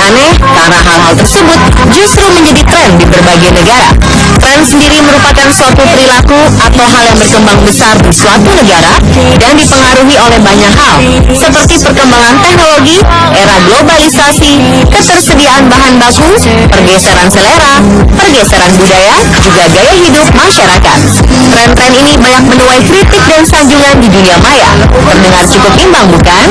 aneh karena hal-hal tersebut justru menjadi tren di berbagai negara. Tren sendiri merupakan suatu perilaku atau hal yang berkembang besar di suatu negara dan dipengaruhi oleh banyak hal, seperti perkembangan teknologi, era globalisasi, ketersediaan bahan baku, pergeseran selera, pergeseran budaya, juga gaya hidup masyarakat. Tren-tren ini banyak menuai kritik dan sanjungan di dunia maya. Terdengar cukup imbang, bukan?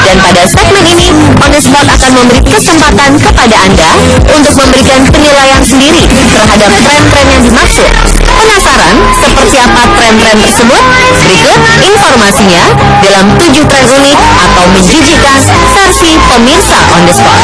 Dan pada segmen ini, On The Spot akan memberi kesempatan kepada Anda untuk memberikan penilaian sendiri terhadap tren-tren yang dimaksud. Penasaran seperti apa tren-tren tersebut? Berikut informasinya dalam 7 tren unik atau menjijikan versi pemirsa On The Spot.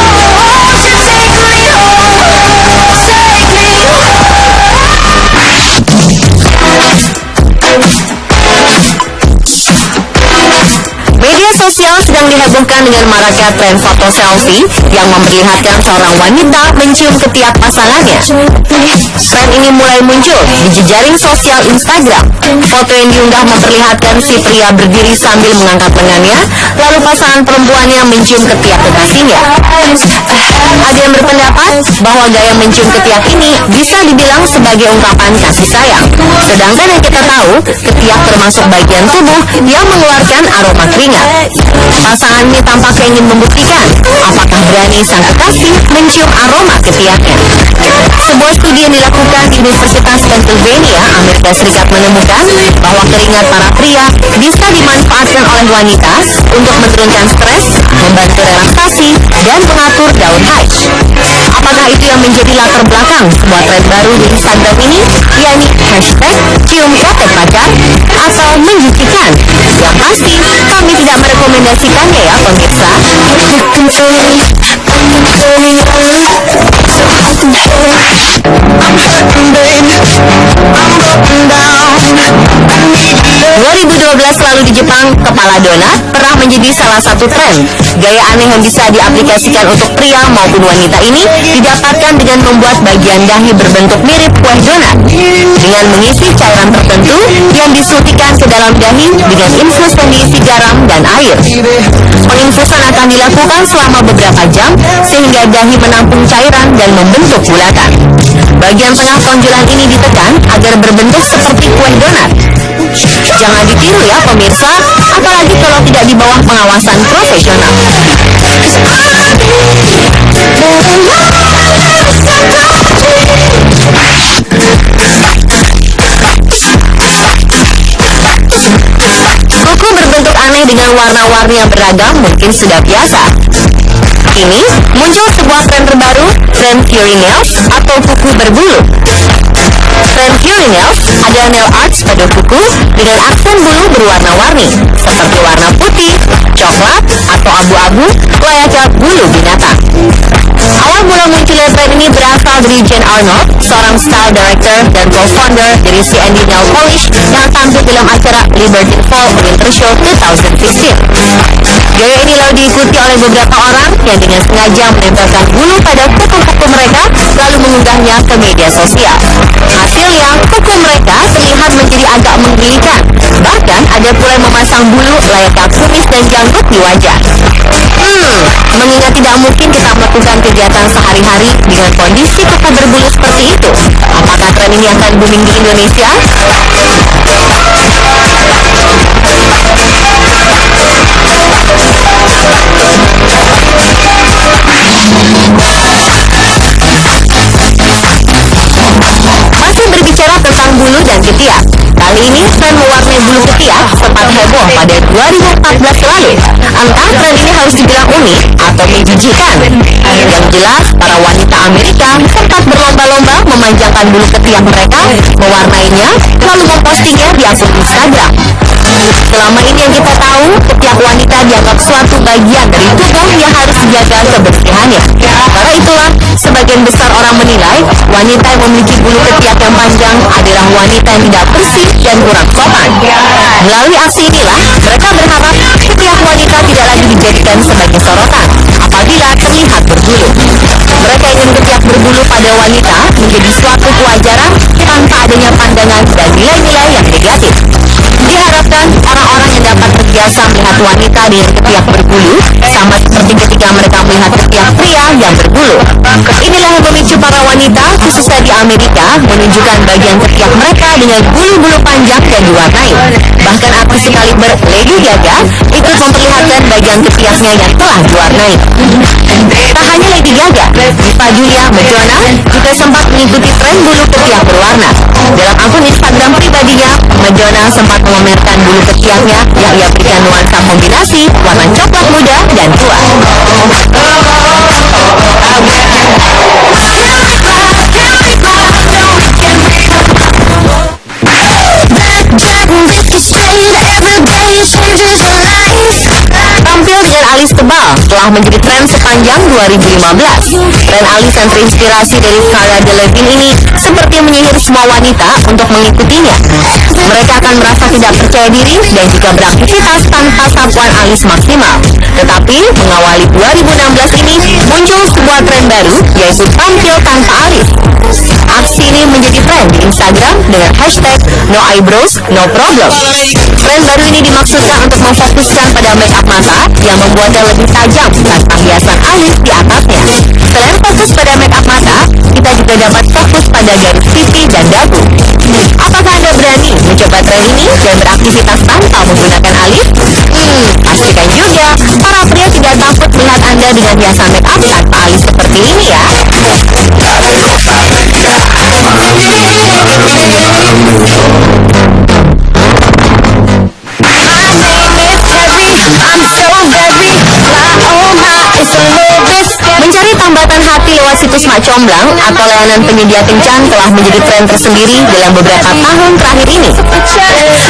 Media sosial sedang dihebohkan dengan maraknya tren foto selfie yang memperlihatkan seorang wanita mencium ketiak pasangannya. Tren ini mulai muncul di jejaring sosial Instagram. Foto yang diunggah memperlihatkan si pria berdiri sambil mengangkat lengannya, lalu pasangan perempuannya mencium ketiak kekasihnya. Ada yang berpendapat bahwa gaya mencium ketiak ini bisa dibilang sebagai ungkapan kasih sayang. Sedangkan yang kita tahu, ketiak termasuk bagian tubuh yang mengeluarkan aroma keringat. Pasangan ini tampaknya ingin membuktikan apakah berani sang kekasih mencium aroma ketiaknya. Sebuah studi yang dilakukan di Universitas Pennsylvania, Amerika Serikat menemukan bahwa keringat para pria bisa dimanfaatkan oleh wanita untuk menurunkan stres, membantu relaksasi, dan mengatur daun haid. Apakah itu yang menjadi latar belakang sebuah tren baru di Instagram ini, yakni hashtag cium ketek pacar atau menjijikan? Yang pasti, kami tidak merekomendasikannya ya pemirsa. Lalu di Jepang, kepala donat pernah menjadi salah satu tren. Gaya aneh yang bisa diaplikasikan untuk pria maupun wanita ini didapatkan dengan membuat bagian dahi berbentuk mirip kue donat dengan mengisi cairan tertentu yang disuntikan ke dalam dahi dengan infus yang diisi garam dan air. Penginfusan akan dilakukan selama beberapa jam sehingga dahi menampung cairan dan membentuk bulatan. Bagian tengah tonjolan ini ditekan agar berbentuk seperti kue donat. Jangan ditiru ya pemirsa, apalagi kalau tidak di bawah pengawasan profesional. Kuku berbentuk aneh dengan warna-warni yang beragam mungkin sudah biasa. Kini muncul sebuah tren terbaru, tren furry nails atau kuku berbulu. Tren furry nails adalah nail arts pada kuku dengan aksen bulu berwarna-warni seperti warna putih, coklat, atau abu-abu layaknya bulu binatang. Awal mula munculnya tren ini berasal dari Jane Arnold, seorang style director dan co-founder dari C&D Nail Polish yang tampil dalam acara Liberty Fall Winter Show 2015. Gaya ini lalu diikuti oleh beberapa orang yang dengan sengaja menempelkan bulu pada kuku-kuku mereka lalu mengunggahnya ke media sosial. Hasilnya, kuku mereka terlihat menjadi agak menggelikan. Bahkan ada pula yang memasang bulu layaknya kumis dan janggut di wajah. Mengingat tidak mungkin kita melakukan kegiatan sehari-hari dengan kondisi kuku berbulu seperti itu, apakah tren ini akan booming di Indonesia? Masih berbicara tentang bulu dan ketiak, kali ini tren mewarnai bulu ketiak sempat heboh pada 2014 lalu. Entah tren ini harus dibilang unik atau menjijikan. Yang jelas, para wanita Amerika sempat berlomba-lomba memanjangkan bulu ketiak mereka, mewarnainya, lalu mempostingnya di akun Instagram. Selama ini yang kita tahu, ketiak wanita dianggap suatu bagian dari tubuh yang harus dijaga kebersihannya. Karena itulah, sebagian besar orang menilai wanita yang memiliki bulu ketiak yang panjang adalah wanita yang tidak bersih dan kurang sopan. Melalui aksi inilah, mereka berharap ketiak wanita tidak lagi dijadikan sebagai sorotan apabila terlihat berbulu. Mereka ingin ketiak berbulu pada wanita menjadi suatu kewajaran tanpa adanya pandangan dan nilai-nilai yang negatif. Diharapkan orang-orang yang dapat terbiasa melihat wanita dengan ketiak berbulu sama seperti ketika ketika mereka melihat ketiak pria yang berbulu. Inilah yang memicu para wanita, khususnya di Amerika, menunjukkan bagian ketiak mereka dengan bulu-bulu panjang dan diwarnai. Bahkan artis sekaliber Lady Gaga ikut memperlihatkan bagian ketiaknya yang telah diwarnai. Tak hanya Lady Gaga, Diva Julia Madonna juga sempat mengikuti tren bulu ketiak berwarna. Dalam akun Instagram pribadinya, Madonna sempat memamerkan bulu ketiaknya yang ia berikan nuansa kombinasi warna coklat muda dan tua. Tampil dengan alis tebal telah menjadi tren sepanjang 2015. Tren alis yang terinspirasi dari Cara Delevingne ini seperti menyihir semua wanita untuk mengikutinya. Mereka akan merasa tidak percaya diri dan juga beraktivitas tanpa sapuan alis maksimal. Tetapi mengawali 2016 ini muncul sebuah tren baru, yaitu tampil tanpa alis. Aksi ini menjadi tren di Instagram dengan hashtag No Eyebrows No Problem. Tren baru ini dimaksudkan untuk memfokuskan pada make up mata yang membuatnya lebih tajam tanpa hiasan alis di atasnya. Selain fokus pada make up mata, kita juga dapat fokus pada garis pipi dan dagu. Apakah Anda berani mencoba tren ini dan beraktivitas tanpa menggunakan alis? Pastikan juga para pria tidak takut melihat Anda dengan hiasan make up tanpa alis seperti ini ya. Mencari tambatan hati lewat situs Mak Comblang atau layanan penyedia kencan telah menjadi tren tersendiri dalam beberapa tahun terakhir ini.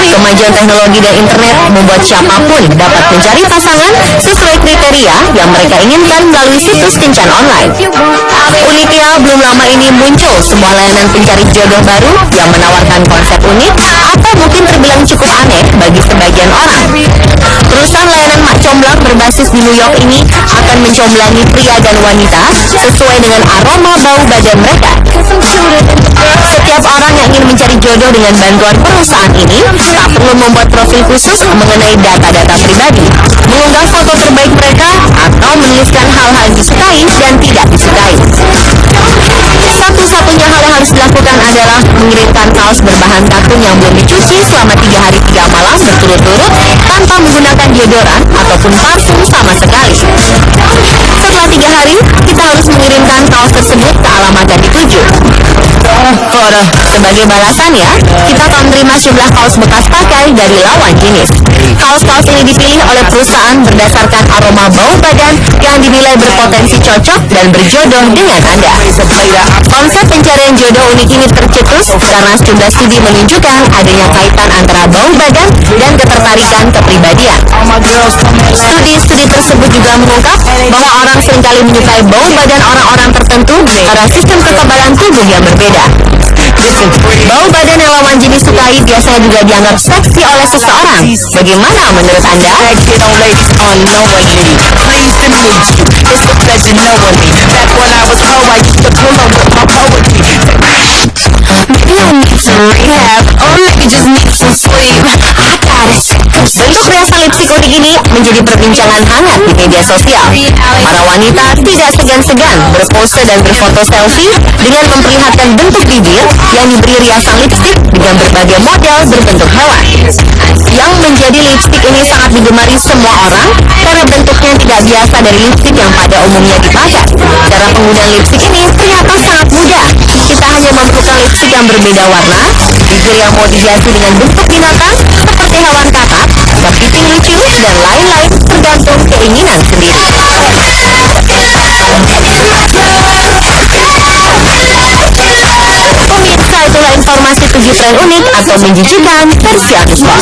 Kemajuan teknologi dan internet membuat siapapun dapat mencari pasangan sesuai kriteria yang mereka inginkan melalui situs kencan online. Uniknya, belum lama ini muncul sebuah layanan pencari jodoh baru yang menawarkan konsep unik atau mungkin terbilang cukup aneh bagi sebagian orang. Perusahaan layanan Mak Comblang berbasis di New York ini akan mencomblangi pria dan wanita sesuai dengan aroma bau badan mereka. Setiap orang yang ingin mencari jodoh dengan bantuan perusahaan ini tak perlu membuat profil khusus mengenai data-data pribadi, mengunggah foto terbaik mereka, atau menuliskan hal-hal yang disukai dan tidak disukai. Satu-satunya hal yang harus dilakukan adalah mengirimkan kaos berbahan katun yang belum dicuci selama 3 hari 3 malam berturut-turut tanpa menggunakan deodoran ataupun parfum sama sekali. Setelah 3 hari, kita harus mengirimkan kaos tersebut ke alamat yang dituju. Sebagai balasan ya, kita akan menerima jumlah kaos bekas pakai dari lawan jenis. Kaos-kaos ini dipilih oleh perusahaan berdasarkan aroma bau badan yang dinilai berpotensi cocok dan berjodoh dengan Anda. Konsep pencarian jodoh unik ini tercetus karena sejumlah studi menunjukkan adanya kaitan antara bau badan dan ketertarikan kepribadian. Studi-studi tersebut juga mengungkap bahwa orang seringkali menyukai bau badan orang-orang tertentu karena sistem kekebalan tubuh yang berbeda. Bau badan yang lawan jenis sukai biasanya juga dianggap seksi oleh seseorang. Bagaimana menurut Anda? Bentuk riasan lipstik unik ini menjadi perbincangan hangat di media sosial. Para wanita tidak segan-segan berpose dan berfoto selfie dengan memperlihatkan bentuk bibir yang diberi riasan lipstik dengan berbagai model berbentuk hewan. Yang menjadi lipstik ini sangat digemari semua orang karena bentuknya tidak biasa dari lipstik yang pada umumnya dipakai. Cara penggunaan lipstik ini ternyata sangat mudah. Kita hanya memerlukan lipstik yang berbeda warna, bibir yang mau dihiasi dengan bentuk binatang seperti hewan katak, kepiting lucu, dan lain-lain tergantung keinginan sendiri. Pemirsa, itulah informasi 7 tren unik atau menjijikan versi Anuswa.